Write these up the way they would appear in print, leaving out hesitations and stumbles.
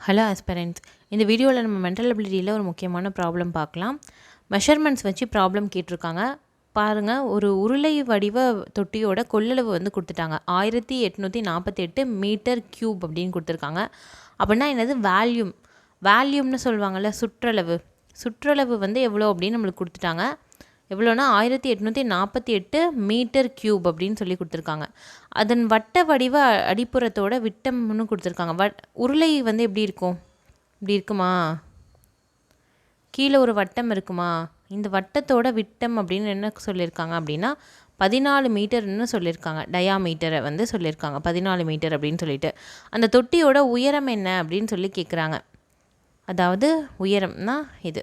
Hello aspirants, இந்த வீடியோவில் நம்ம மென்டல் அபிலிட்டியில் ஒரு முக்கியமான ப்ராப்ளம் பார்க்கலாம். மெஷர்மெண்ட்ஸ் வச்சு ப்ராப்ளம் கேட்டிருக்காங்க. பாருங்கள், ஒரு உருளை வடிவ தொட்டியோட கொள்ளளவு வந்து கொடுத்துட்டாங்க. 1848 மீட்டர் க்யூப் அப்படின்னு கொடுத்துருக்காங்க. அப்படின்னா என்னது? வேல்யூம்னு சொல்லுவாங்கள்ல, சுற்றளவு வந்து எவ்வளோ அப்படின்னு நம்மளுக்கு கொடுத்துட்டாங்க. எவ்வளோனா 1848 மீட்டர் க்யூப் அப்படின்னு சொல்லி கொடுத்துருக்காங்க. அதன் வட்ட வடிவ அடிப்புறத்தோட விட்டம்னு கொடுத்துருக்காங்க. உருளை வந்து எப்படி இருக்கும்? இப்படி இருக்குமா? கீழே ஒரு வட்டம் இருக்குமா? இந்த வட்டத்தோட விட்டம் அப்படின்னு என்ன சொல்லியிருக்காங்க அப்படின்னா 14 மீட்டர்னு சொல்லியிருக்காங்க. டயாமீட்டரை வந்து சொல்லியிருக்காங்க 14 மீட்டர் அப்படின்னு சொல்லிட்டு. அந்த தொட்டியோட உயரம் என்ன அப்படின்னு சொல்லி கேட்குறாங்க. அதாவது உயரம்னா இது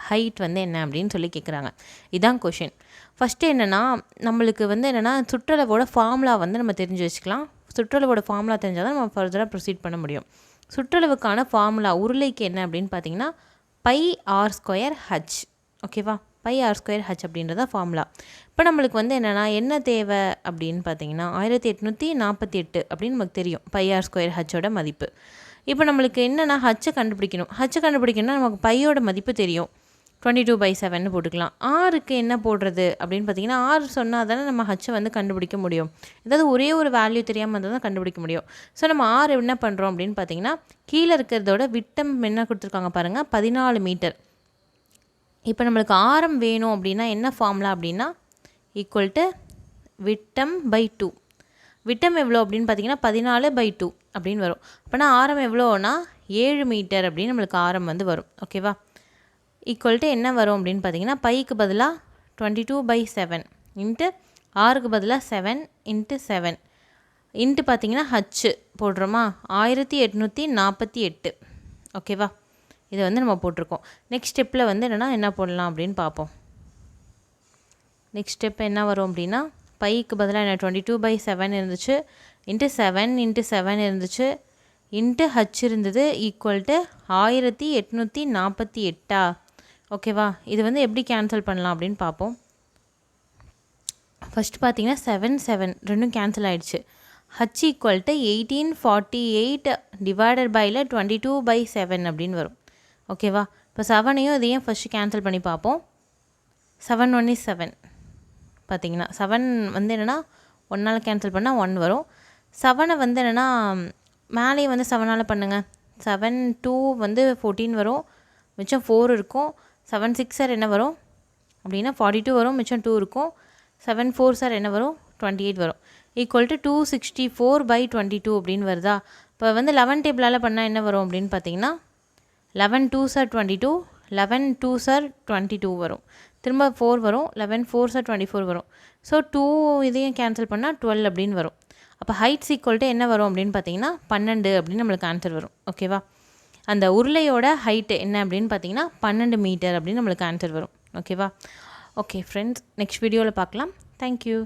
ஹைட் வந்து என்ன அப்படின்னு சொல்லி கேட்குறாங்க. இதான் கொஷின். ஃபஸ்ட்டு என்னென்னா, நம்மளுக்கு வந்து என்னென்னா சுற்றளவோட ஃபார்முலா வந்து நம்ம தெரிஞ்சு வச்சுக்கலாம். சுற்றளவோட ஃபார்முலா தெரிஞ்சால் தான் நம்ம ஃபர்தராக ப்ரொசீட் பண்ண முடியும். சுற்றளவுக்கான ஃபார்முலா உருளைக்கு என்ன அப்படின்னு பார்த்தீங்கன்னா πr²h. ஓகேவா? πr²h அப்படின்றத ஃபார்முலா. இப்போ நம்மளுக்கு வந்து என்னென்னா என்ன தேவை அப்படின்னு பார்த்தீங்கன்னா 1848 அப்படின்னு நமக்கு தெரியும் πr²h மதிப்பு. இப்போ நம்மளுக்கு என்னென்னா ஹச்சை கண்டுபிடிக்கணும்னா நமக்கு பையோட மதிப்பு தெரியும். 22/7 போட்டுக்கலாம். ஆருக்கு என்ன போடுறது அப்படின்னு பார்த்தீங்கன்னா, ஆர் சொன்னால் தானே நம்ம ஹச்சை வந்து கண்டுபிடிக்க முடியும். ஏதாவது ஒரே ஒரு வேல்யூ தெரியாமல் இருந்தால் தான் கண்டுபிடிக்க முடியும். ஸோ நம்ம ஆர் என்ன பண்ணுறோம் அப்படின்னு பார்த்தீங்கன்னா, கீழே இருக்கிறதோட விட்டம் என்ன கொடுத்துருக்காங்க பாருங்கள், 14 மீட்டர். இப்போ நம்மளுக்கு ஆரம் வேணும் அப்படின்னா என்ன ஃபார்முலா அப்படின்னா ஈக்குவல் விட்டம் பை 2. விட்டம் எவ்வளோ அப்படின்னு பார்த்தீங்கன்னா 14/2 அப்படின்னு வரும். அப்போனா ஆரம் எவ்வளோனா 7 மீட்டர் அப்படின்னு நம்மளுக்கு ஆரம் வந்து வரும். ஓகேவா? ஈக்குவல்ட்டு என்ன வரும் அப்படின்னு பார்த்தீங்கன்னா பைக்கு பதிலாக 22/7 இன்ட்டு ஆருக்கு பதிலாக 7 × 7 இன்ட்டு பார்த்தீங்கன்னா ஹச்சு போடுறோமா 1848. ஓகேவா? இதை வந்து நம்ம போட்டிருக்கோம். நெக்ஸ்ட் ஸ்டெப்பில் வந்து என்ன போடலாம் அப்படின்னு பார்ப்போம். நெக்ஸ்ட் ஸ்டெப் என்ன வரும் அப்படின்னா பைக்கு பதிலாக என்ன 22/7 இருந்துச்சு, இன்ட்டு 7 × 7 இருந்துச்சு, இன்ட்டு ஹச் இருந்தது, ஈக்குவல்ட்டு 1848. ஓகேவா? இது வந்து எப்படி கேன்சல் பண்ணலாம் அப்படின்னு பார்ப்போம். ஃபஸ்ட்டு பார்த்தீங்கன்னா 7 ரெண்டும் கேன்சல் ஆகிடுச்சு. ஹச் ஈக்குவல்ட்டு 1848 டிவைடட் பையில் 22/7 அப்படின்னு வரும். ஓகேவா? இப்போ 7ஐயும் இதையும் ஃபஸ்ட்டு கேன்சல் பண்ணி பார்ப்போம். 7 1 is 7. பார்த்தீங்கன்னா 7 வந்து என்னென்னா 1 கேன்சல் பண்ணால் 1 வரும். 7 வந்து என்னென்னா மேலேயும் வந்து 7 பண்ணுங்கள். 7 2 வந்து 14 வரும், மிச்சம் 4 இருக்கும். 7 6 என்ன வரும் அப்படின்னா 42 வரும், மிச்சம் 2 இருக்கும். 7 4 என்ன வரும் 28 வரும். ஈக்குவல் டு 264/22 அப்படின்னு வருதா? இப்போ வந்து 11 டேபிளால் பண்ணால் என்ன வரும் அப்படின்னு பார்த்தீங்கன்னா 11 2s 22, 11 2s 22 வரும். திரும்ப 4 வரும், 11 4s 24 வரும். ஸோ 2 இதையும் கேன்சல் பண்ணால் 12 அப்படின்னு வரும். அப்போ ஹைட்ஸ் ஈக்குவல்ட்டு என்ன வரும் அப்படின்னு பார்த்தீங்கன்னா 12 அப்படின்னு நம்மளுக்கு ஆன்சர் வரும். ஓகேவா? அந்த உருளையோட ஹைட்டு என்ன அப்படின்னு பார்த்தீங்கன்னா 12 மீட்டர் அப்படின்னு நம்மளுக்கு ஆன்சர் வரும். ஓகேவா? ஓகே ஃப்ரெண்ட்ஸ், நெக்ஸ்ட் வீடியோவில் பார்க்கலாம். தேங்க்யூ.